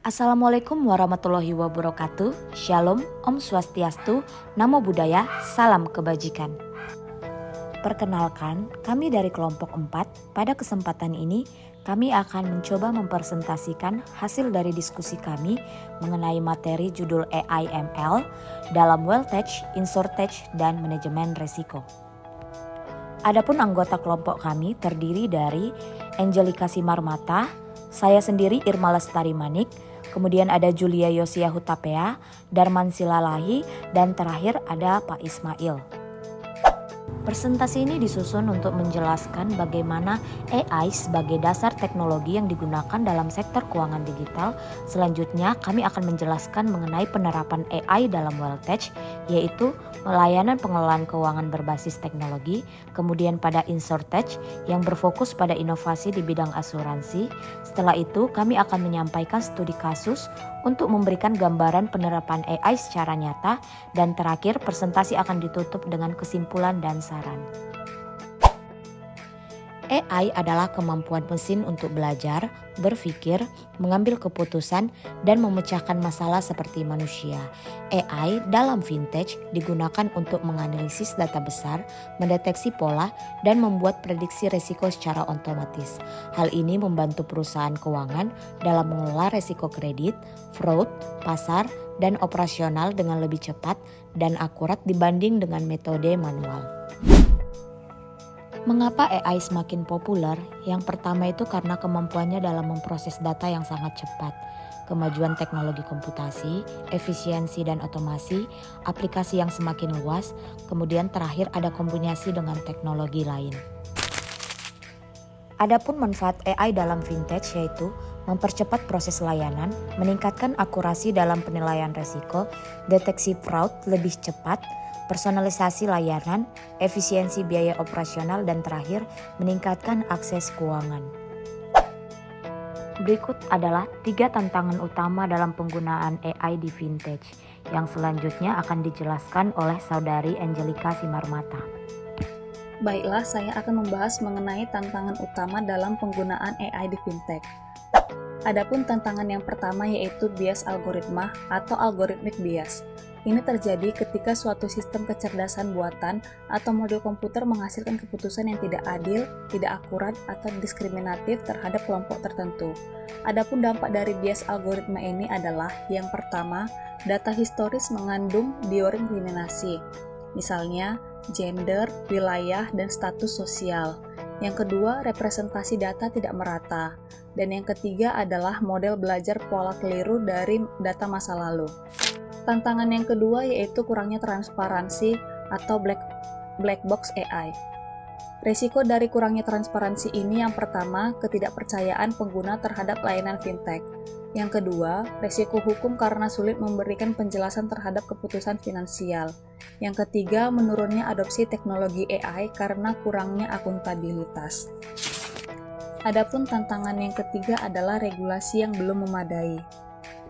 Assalamualaikum warahmatullahi wabarakatuh. Shalom, Om Swastiastu, Namo Buddhaya, Salam Kebajikan. Perkenalkan, kami dari kelompok 4. Pada kesempatan ini, kami akan mencoba mempresentasikan hasil dari diskusi kami mengenai materi judul AI ML dalam Wealth Tech, Insurtech, dan Manajemen Resiko. Adapun anggota kelompok kami terdiri dari Angelika Simarmata, saya sendiri Irma Lestari Manik, kemudian ada Julia Yosia Hutapea, Darman Silalahi, dan terakhir ada Pak Ismail. Presentasi ini disusun untuk menjelaskan bagaimana AI sebagai dasar teknologi yang digunakan dalam sektor keuangan digital. Selanjutnya kami akan menjelaskan mengenai penerapan AI dalam Wealth Tech, yaitu pelayanan pengelolaan keuangan berbasis teknologi, kemudian pada Insurtech yang berfokus pada inovasi di bidang asuransi. Setelah itu kami akan menyampaikan studi kasus untuk memberikan gambaran penerapan AI secara nyata, dan terakhir presentasi akan ditutup dengan kesimpulan dan saran. AI adalah kemampuan mesin untuk belajar, berpikir, mengambil keputusan, dan memecahkan masalah seperti manusia. AI dalam fintech digunakan untuk menganalisis data besar, mendeteksi pola, dan membuat prediksi risiko secara otomatis. Hal ini membantu perusahaan keuangan dalam mengelola risiko kredit, fraud, pasar, dan operasional dengan lebih cepat dan akurat dibanding dengan metode manual. Mengapa AI semakin populer? Yang pertama itu karena kemampuannya dalam memproses data yang sangat cepat, kemajuan teknologi komputasi, efisiensi dan otomasi, aplikasi yang semakin luas, kemudian terakhir ada kombinasi dengan teknologi lain. Adapun manfaat AI dalam fintech yaitu mempercepat proses layanan, meningkatkan akurasi dalam penilaian risiko, deteksi fraud lebih cepat, personalisasi layanan, efisiensi biaya operasional, dan terakhir meningkatkan akses keuangan. Berikut adalah 3 tantangan utama dalam penggunaan AI di fintech yang selanjutnya akan dijelaskan oleh saudari Angelika Simarmata. Baiklah, saya akan membahas mengenai tantangan utama dalam penggunaan AI di fintech. Adapun tantangan yang pertama yaitu bias algoritma atau algorithmic bias. Ini terjadi ketika suatu sistem kecerdasan buatan atau model komputer menghasilkan keputusan yang tidak adil, tidak akurat, atau diskriminatif terhadap kelompok tertentu. Adapun dampak dari bias algoritma ini adalah, yang pertama, data historis mengandung diskriminasi, misalnya gender, wilayah, dan status sosial. Yang kedua, representasi data tidak merata. Dan yang ketiga adalah model belajar pola keliru dari data masa lalu. Tantangan yang kedua yaitu kurangnya transparansi atau black box AI. Risiko dari kurangnya transparansi ini yang pertama, ketidakpercayaan pengguna terhadap layanan fintech. Yang kedua, risiko hukum karena sulit memberikan penjelasan terhadap keputusan finansial. Yang ketiga, menurunnya adopsi teknologi AI karena kurangnya akuntabilitas. Adapun tantangan yang ketiga adalah regulasi yang belum memadai.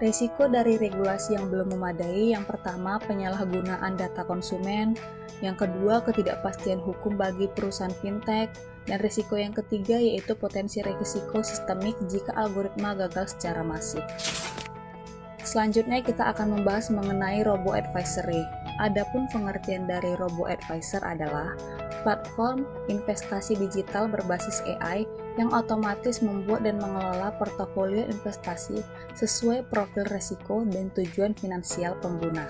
Risiko dari regulasi yang belum memadai yang pertama, penyalahgunaan data konsumen, yang kedua, ketidakpastian hukum bagi perusahaan fintech, dan risiko yang ketiga yaitu potensi risiko sistemik jika algoritma gagal secara masif. Selanjutnya kita akan membahas mengenai robo-advisory. Adapun pengertian dari robo-advisor adalah platform investasi digital berbasis AI yang otomatis membuat dan mengelola portofolio investasi sesuai profil risiko dan tujuan finansial pengguna.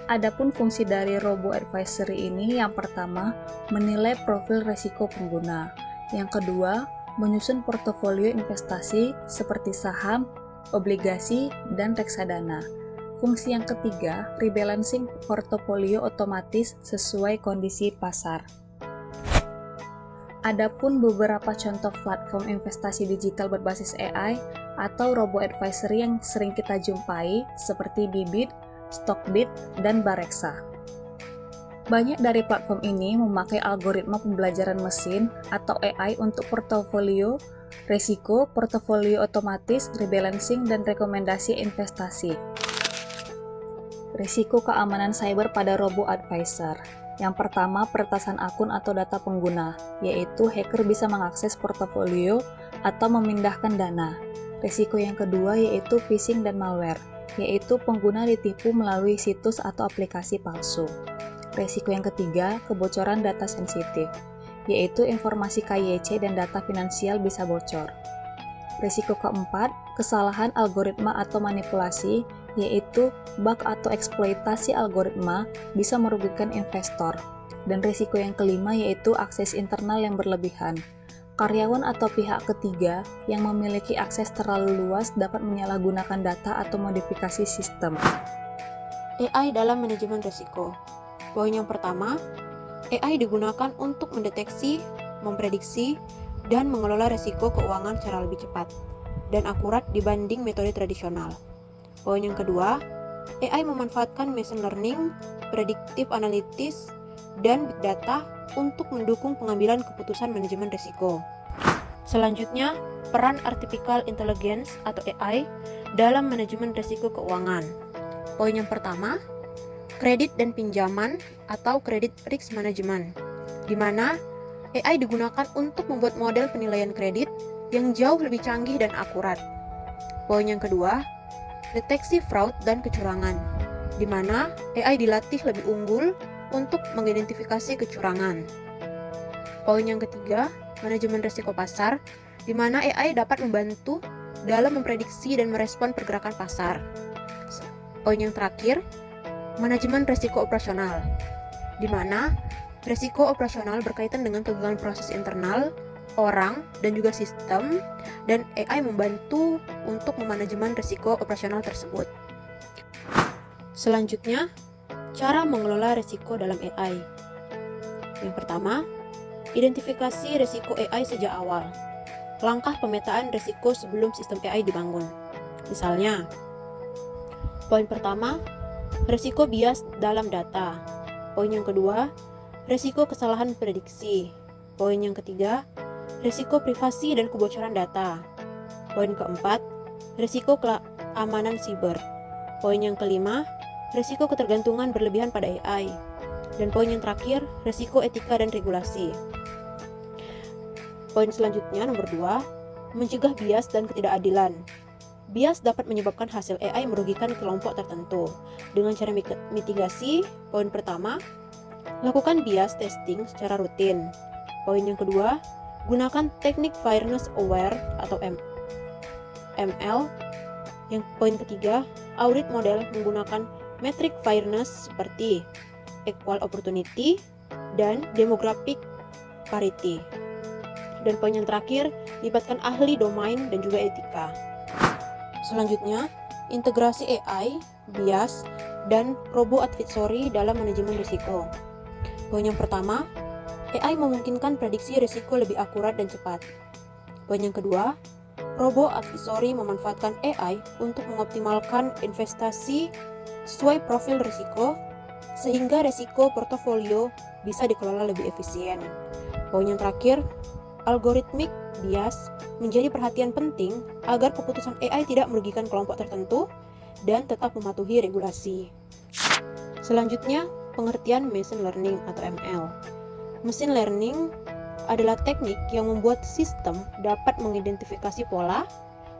Adapun fungsi dari robo-advisory ini yang pertama, menilai profil risiko pengguna. Yang kedua, menyusun portofolio investasi seperti saham, obligasi, dan reksadana. Fungsi yang ketiga, rebalancing portofolio otomatis sesuai kondisi pasar. Adapun beberapa contoh platform investasi digital berbasis AI atau robo-advisory yang sering kita jumpai seperti Bybit, Stockbit, dan Bareksa. Banyak dari platform ini memakai algoritma pembelajaran mesin atau AI untuk portofolio risiko, portofolio otomatis, rebalancing, dan rekomendasi investasi. Risiko keamanan cyber pada robo-advisor. Yang pertama, peretasan akun atau data pengguna, yaitu hacker bisa mengakses portofolio atau memindahkan dana. Resiko yang kedua yaitu phishing dan malware, yaitu pengguna ditipu melalui situs atau aplikasi palsu. Resiko yang ketiga, kebocoran data sensitif, yaitu informasi KYC dan data finansial bisa bocor. Resiko keempat, kesalahan algoritma atau manipulasi, yaitu bug atau eksploitasi algoritma bisa merugikan investor. Dan resiko yang kelima yaitu akses internal yang berlebihan. Karyawan atau pihak ketiga yang memiliki akses terlalu luas dapat menyalahgunakan data atau modifikasi sistem. AI dalam manajemen risiko. Poin yang pertama, AI digunakan untuk mendeteksi, memprediksi, dan mengelola risiko keuangan secara lebih cepat dan akurat dibanding metode tradisional. Poin yang kedua, AI memanfaatkan machine learning, predictive analytics, dan big data untuk mendukung pengambilan keputusan manajemen risiko. Selanjutnya, peran artificial intelligence atau AI dalam manajemen risiko keuangan. Poin yang pertama, kredit dan pinjaman atau credit risk management, di mana AI digunakan untuk membuat model penilaian kredit yang jauh lebih canggih dan akurat. Poin yang kedua, deteksi fraud dan kecurangan, di mana AI dilatih lebih unggul untuk mengidentifikasi kecurangan. Poin yang ketiga, manajemen risiko pasar, di mana AI dapat membantu dalam memprediksi dan merespon pergerakan pasar. Poin yang terakhir, manajemen risiko operasional, di mana risiko operasional berkaitan dengan kegagalan proses internal, orang, dan juga sistem, dan AI membantu untuk memanajemen risiko operasional tersebut. Selanjutnya, cara mengelola risiko dalam AI. Yang pertama, identifikasi risiko AI sejak awal. Langkah pemetaan risiko sebelum sistem AI dibangun. Misalnya, poin pertama, risiko bias dalam data. Poin yang kedua, risiko kesalahan prediksi. Poin yang ketiga, risiko privasi dan kebocoran data. Poin keempat, risiko keamanan siber. Poin yang kelima, risiko ketergantungan berlebihan pada AI. Dan poin yang terakhir, risiko etika dan regulasi. Poin selanjutnya, nomor 2, mencegah bias dan ketidakadilan. Bias dapat menyebabkan hasil AI merugikan kelompok tertentu. Dengan cara mitigasi, poin pertama, lakukan bias testing secara rutin. Poin yang kedua, gunakan teknik fairness aware atau ML. Yang poin ketiga, audit model menggunakan metrik fairness seperti equal opportunity dan demographic parity. Dan poin yang terakhir, libatkan ahli domain dan juga etika. Selanjutnya, integrasi AI, bias, dan robo-advisory dalam manajemen risiko. Poin yang pertama, AI memungkinkan prediksi risiko lebih akurat dan cepat. Poin yang kedua, robo-advisory memanfaatkan AI untuk mengoptimalkan investasi sesuai profil risiko, sehingga risiko portofolio bisa dikelola lebih efisien. Poin yang terakhir, algoritmik bias menjadi perhatian penting agar keputusan AI tidak merugikan kelompok tertentu dan tetap mematuhi regulasi. Selanjutnya, pengertian machine learning atau ML. Machine learning adalah teknik yang membuat sistem dapat mengidentifikasi pola,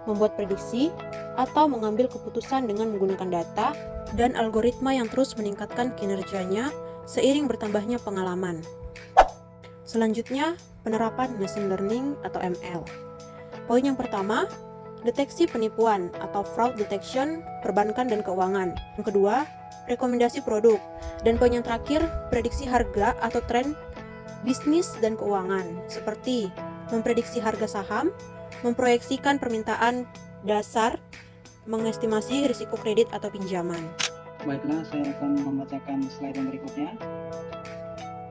membuat prediksi, atau mengambil keputusan dengan menggunakan data dan algoritma yang terus meningkatkan kinerjanya seiring bertambahnya pengalaman. Selanjutnya, penerapan machine learning atau ML. Poin yang pertama, deteksi penipuan atau fraud detection perbankan dan keuangan. Yang kedua, rekomendasi produk. Dan poin yang terakhir, prediksi harga atau tren bisnis dan keuangan, seperti memprediksi harga saham, memproyeksikan permintaan dasar, mengestimasi risiko kredit atau pinjaman. Baiklah, saya akan membacakan slide yang berikutnya,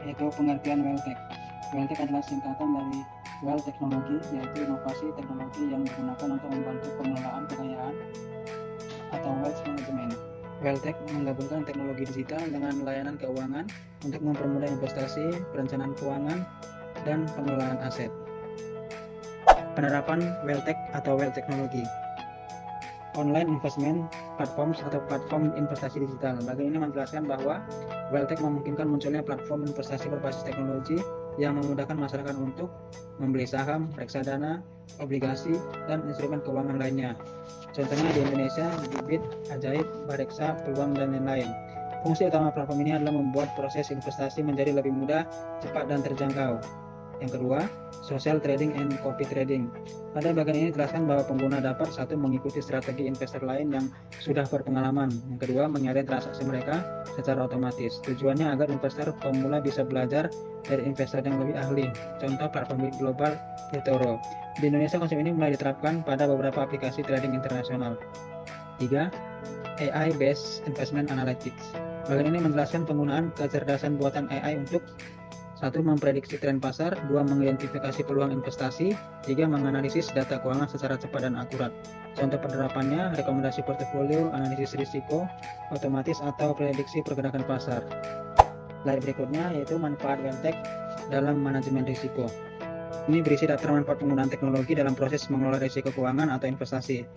yaitu pengertian WellTech. WellTech adalah singkatan dari Well Teknologi, yaitu inovasi teknologi yang digunakan untuk membantu pengelolaan kekayaan atau wealth management. WellTech menggabungkan teknologi digital dengan layanan keuangan untuk mempermudah investasi, perencanaan keuangan, dan pengelolaan aset. Penerapan WellTech atau Well Teknologi. Online investment platforms atau platform investasi digital. Bagian ini menjelaskan bahwa WellTech memungkinkan munculnya platform investasi berbasis teknologi yang memudahkan masyarakat untuk membeli saham, reksadana, obligasi, dan instrumen keuangan lainnya. Contohnya di Indonesia, Bibit, Ajaib, Bareksa, Peluang, dan lain-lain. Fungsi utama platform ini adalah membuat proses investasi menjadi lebih mudah, cepat, dan terjangkau. Yang kedua, social trading and copy trading. Pada bagian ini dijelaskan bahwa pengguna dapat satu mengikuti strategi investor lain yang sudah berpengalaman. Yang kedua, menyaring transaksi mereka secara otomatis. Tujuannya agar investor pemula bisa belajar dari investor yang lebih ahli. Contoh platform global eToro. Di Indonesia konsep ini mulai diterapkan pada beberapa aplikasi trading internasional. 3. AI based investment analytics. Bagian ini menjelaskan penggunaan kecerdasan buatan AI untuk 1. Memprediksi tren pasar, 2. Mengidentifikasi peluang investasi, 3. Menganalisis data keuangan secara cepat dan akurat. Contoh penerapannya, rekomendasi portofolio, analisis risiko, otomatis atau prediksi pergerakan pasar. Slide berikutnya yaitu manfaat Welltech dalam manajemen risiko. Ini berisi daftar manfaat penggunaan teknologi dalam proses mengelola risiko keuangan atau investasi.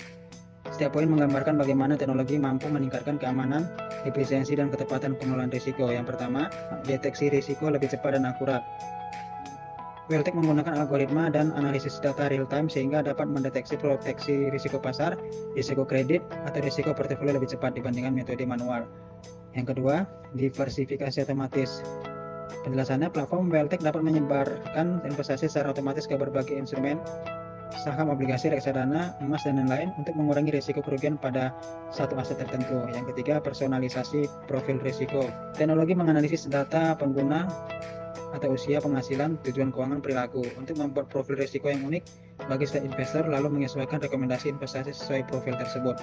Setiap poin menggambarkan bagaimana teknologi mampu meningkatkan keamanan, efisiensi, dan ketepatan pengelolaan risiko. Yang pertama, deteksi risiko lebih cepat dan akurat. Welltech menggunakan algoritma dan analisis data real-time sehingga dapat mendeteksi proteksi risiko pasar, risiko kredit, atau risiko portofolio lebih cepat dibandingkan metode manual. Yang kedua, diversifikasi otomatis. Penjelasannya, platform Welltech dapat menyebarkan investasi secara otomatis ke berbagai instrumen, saham, obligasi, reksadana, emas, dan lain-lain untuk mengurangi risiko kerugian pada satu aset tertentu. Yang ketiga, personalisasi profil risiko. Teknologi menganalisis data pengguna atau usia, penghasilan, tujuan keuangan, perilaku untuk membuat profil risiko yang unik bagi setiap investor lalu menyesuaikan rekomendasi investasi sesuai profil tersebut.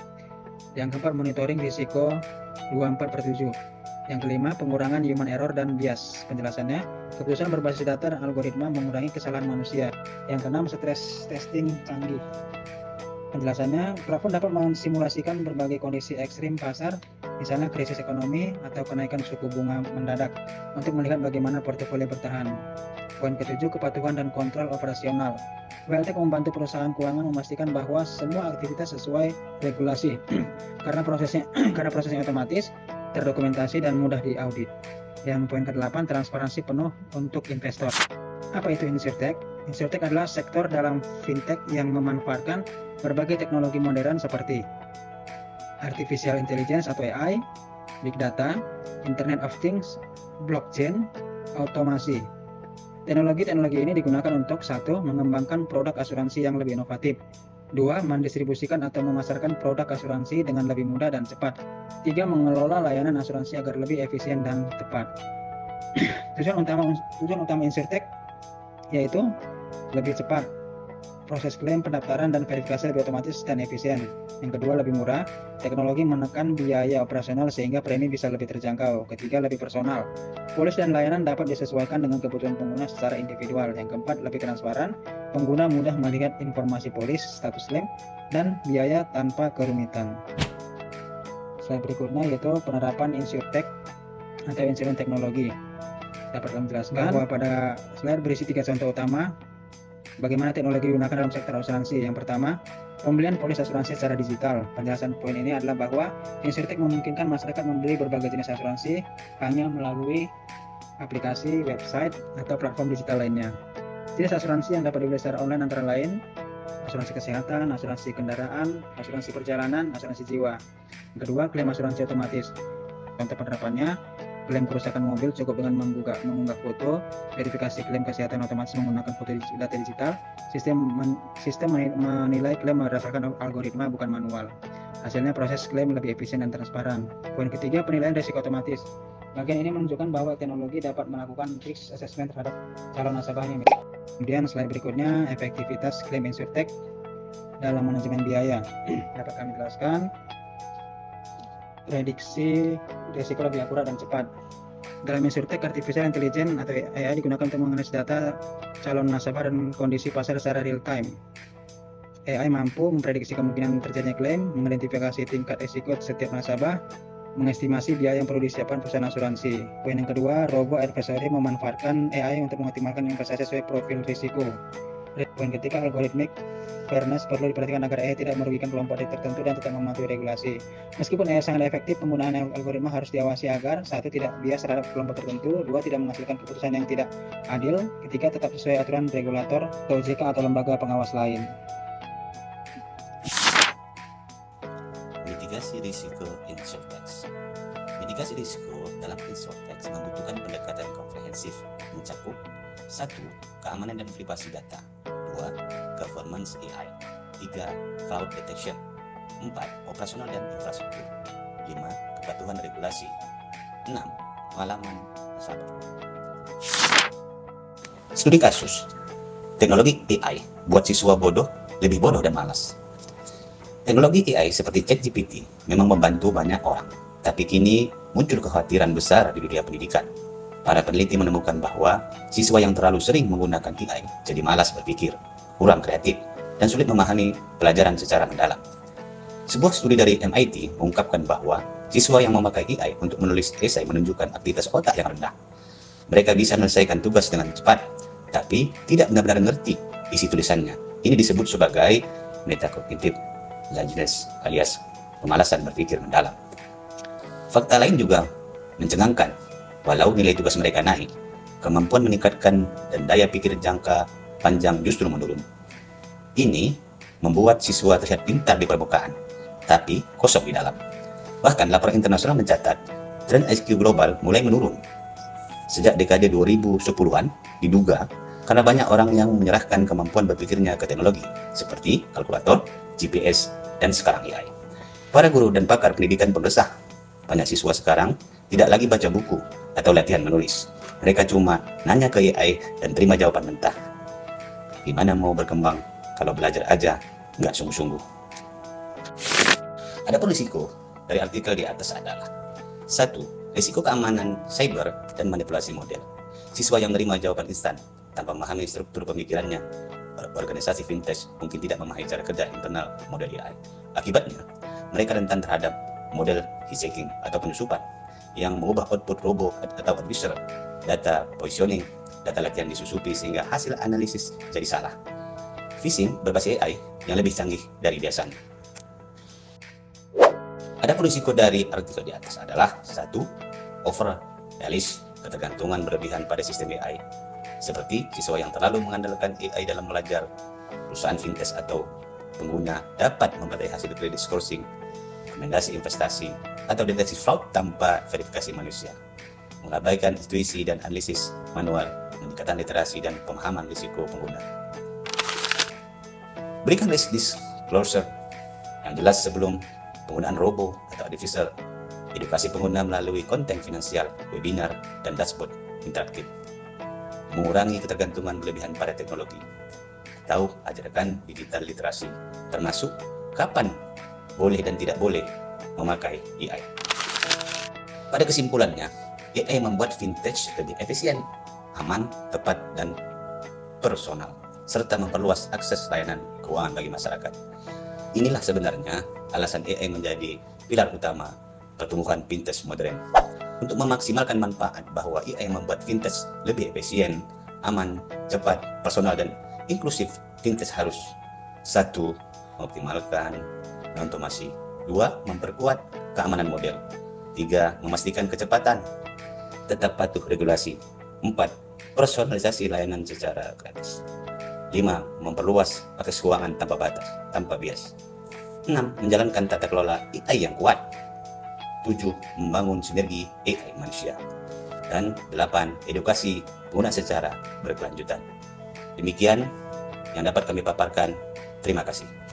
Yang keempat, monitoring risiko 24/7. Yang kelima, pengurangan human error dan bias. Penjelasannya, keputusan berbasis data dan algoritma mengurangi kesalahan manusia. Yang keenam, stress testing canggih. Penjelasannya, platform dapat mensimulasikan berbagai kondisi ekstrim pasar, misalnya krisis ekonomi atau kenaikan suku bunga mendadak, untuk melihat bagaimana portofolio bertahan. Poin ketujuh, kepatuhan dan kontrol operasional. Welltech membantu perusahaan keuangan memastikan bahwa semua aktivitas sesuai regulasi karena prosesnya otomatis, terdokumentasi, dan mudah diaudit. Yang poin ke-8, transparansi penuh untuk investor. Apa itu Insurtech? Insurtech adalah sektor dalam fintech yang memanfaatkan berbagai teknologi modern seperti artificial intelligence atau AI, big data, Internet of Things, blockchain, otomasi. Teknologi-teknologi ini digunakan untuk 1. Mengembangkan produk asuransi yang lebih inovatif, 2. Mendistribusikan atau memasarkan produk asuransi dengan lebih mudah dan cepat, 3. Mengelola layanan asuransi agar lebih efisien dan tepat. Tujuan utama Insurtech yaitu lebih cepat, proses klaim, pendaftaran, dan verifikasi lebih otomatis dan efisien. Yang kedua, lebih murah, teknologi menekan biaya operasional sehingga premi bisa lebih terjangkau. Ketiga, lebih personal, polis dan layanan dapat disesuaikan dengan kebutuhan pengguna secara individual. Yang keempat, lebih transparan, pengguna mudah melihat informasi polis, status klaim, dan biaya tanpa kerumitan. Slide berikutnya yaitu penerapan Insurtech atau instrumen teknologi. Dapat kami jelaskan bahwa pada slide berisi 3 contoh utama bagaimana teknologi digunakan dalam sektor asuransi. Yang pertama, pembelian polis asuransi secara digital. Penjelasan poin ini adalah bahwa Insurtech memungkinkan masyarakat membeli berbagai jenis asuransi hanya melalui aplikasi, website, atau platform digital lainnya. Jenis asuransi yang dapat dibeli secara online antara lain asuransi kesehatan, asuransi kendaraan, asuransi perjalanan, asuransi jiwa. Yang kedua, klaim asuransi otomatis. Contoh penerapannya, klaim kerusakan mobil cukup dengan mengunggah foto, verifikasi klaim kesehatan otomatis menggunakan foto data digital, sistem menilai klaim berdasarkan algoritma bukan manual. Hasilnya proses klaim lebih efisien dan transparan. Poin ketiga, penilaian risiko otomatis. Bagian ini menunjukkan bahwa teknologi dapat melakukan risk assessment terhadap calon nasabahnya. Kemudian slide berikutnya, efektivitas klaim Insurtech dalam manajemen biaya. Dapat kami jelaskan, prediksi risiko lebih akurat dan cepat. Dalam Insurtech, artificial intelligence atau AI digunakan untuk menganalisis data calon nasabah dan kondisi pasar secara real time. AI mampu memprediksi kemungkinan terjadinya klaim, mengidentifikasi tingkat risiko setiap nasabah, mengestimasi biaya yang perlu disiapkan perusahaan asuransi. Poin yang kedua, robo advisory memanfaatkan AI untuk mengoptimalkan investasi sesuai profil risiko. Poin ketiga, algoritmik fairness perlu diperhatikan agar AI tidak merugikan kelompok tertentu dan tetap mematuhi regulasi. Meskipun AI sangat efektif, penggunaan algoritma harus diawasi agar satu, tidak bias terhadap kelompok tertentu, dua, tidak menghasilkan keputusan yang tidak adil, ketiga, tetap sesuai aturan regulator, OJK atau lembaga pengawas lain. Mitigasi risiko insurtech. Mitigasi risiko dalam insurtech membutuhkan pendekatan komprehensif mencakup 1. Keamanan dan privasi data, 2. Governance AI, 3. Fraud detection, 4. Operasional dan infrastruktur, 5. Kepatuhan regulasi, 6. Pengalaman nasabah. Studi kasus. Teknologi AI buat siswa bodoh lebih bodoh dan malas. Teknologi AI seperti ChatGPT memang membantu banyak orang, tapi kini muncul kekhawatiran besar di dunia pendidikan. Para peneliti menemukan bahwa siswa yang terlalu sering menggunakan AI jadi malas berpikir, kurang kreatif, dan sulit memahami pelajaran secara mendalam. Sebuah studi dari MIT mengungkapkan bahwa siswa yang memakai AI untuk menulis esai menunjukkan aktivitas otak yang rendah. Mereka bisa menyelesaikan tugas dengan cepat, tapi tidak benar-benar mengerti isi tulisannya. Ini disebut sebagai metacognitive laziness alias pemalasan berpikir mendalam. Fakta lain juga mencengangkan. Walau nilai tugas mereka naik, kemampuan meningkatkan dan daya pikir jangka panjang justru menurun. Ini membuat siswa terlihat pintar di permukaan, tapi kosong di dalam. Bahkan laporan internasional mencatat, tren IQ global mulai menurun. Sejak dekade 2010-an, diduga karena banyak orang yang menyerahkan kemampuan berpikirnya ke teknologi, seperti kalkulator, GPS, dan sekarang AI. Para guru dan pakar pendidikan berresah. Banyak siswa sekarang tidak lagi baca buku atau latihan menulis. Mereka cuma nanya ke AI dan terima jawaban mentah. Gimana mau berkembang kalau belajar aja nggak sungguh-sungguh? Adapun risiko dari artikel di atas adalah 1. Risiko keamanan cyber dan manipulasi model. Siswa yang menerima jawaban instan tanpa memahami struktur pemikirannya, organisasi fintech mungkin tidak memahami cara kerja internal model AI. Akibatnya, mereka rentan terhadap model hijacking atau penyusupan yang mengubah output robot atau advisor, data positioning, data latihan disusupi sehingga hasil analisis jadi salah. Phishing berbasis AI yang lebih canggih dari biasanya. Adapun risiko dari artikel di atas adalah 1. Over realism, ketergantungan berlebihan pada sistem AI. Seperti siswa yang terlalu mengandalkan AI dalam belajar, perusahaan fintech atau pengguna dapat memperoleh hasil kredit scoring, rekomendasi investasi, atau deteksi fraud tanpa verifikasi manusia, mengabaikan intuisi dan analisis manual, meningkatkan literasi dan pemahaman risiko pengguna. Berikan risk disclosure yang jelas sebelum penggunaan robo atau artificial, edukasi pengguna melalui konten finansial, webinar, dan dashboard interaktif, mengurangi ketergantungan berlebihan pada teknologi, tahu ajarkan digital literasi, termasuk kapan boleh dan tidak boleh memakai AI. Pada kesimpulannya, AI membuat fintech lebih efisien, aman, tepat, dan personal, serta memperluas akses layanan keuangan bagi masyarakat. Inilah sebenarnya alasan AI menjadi pilar utama pertumbuhan fintech modern. Untuk memaksimalkan manfaat bahwa AI membuat fintech lebih efisien, aman, cepat, personal, dan inklusif, fintech harus 1. Mengoptimalkan otomasi, 2. Memperkuat keamanan model, 3. Memastikan kecepatan, tetap patuh regulasi, 4. Personalisasi layanan secara gratis, 5. Memperluas akses keuangan tanpa batas, tanpa bias, 6. Menjalankan tata kelola AI yang kuat, 7. Membangun sinergi AI manusia, dan 8. Edukasi pengguna secara berkelanjutan. Demikian yang dapat kami paparkan. Terima kasih.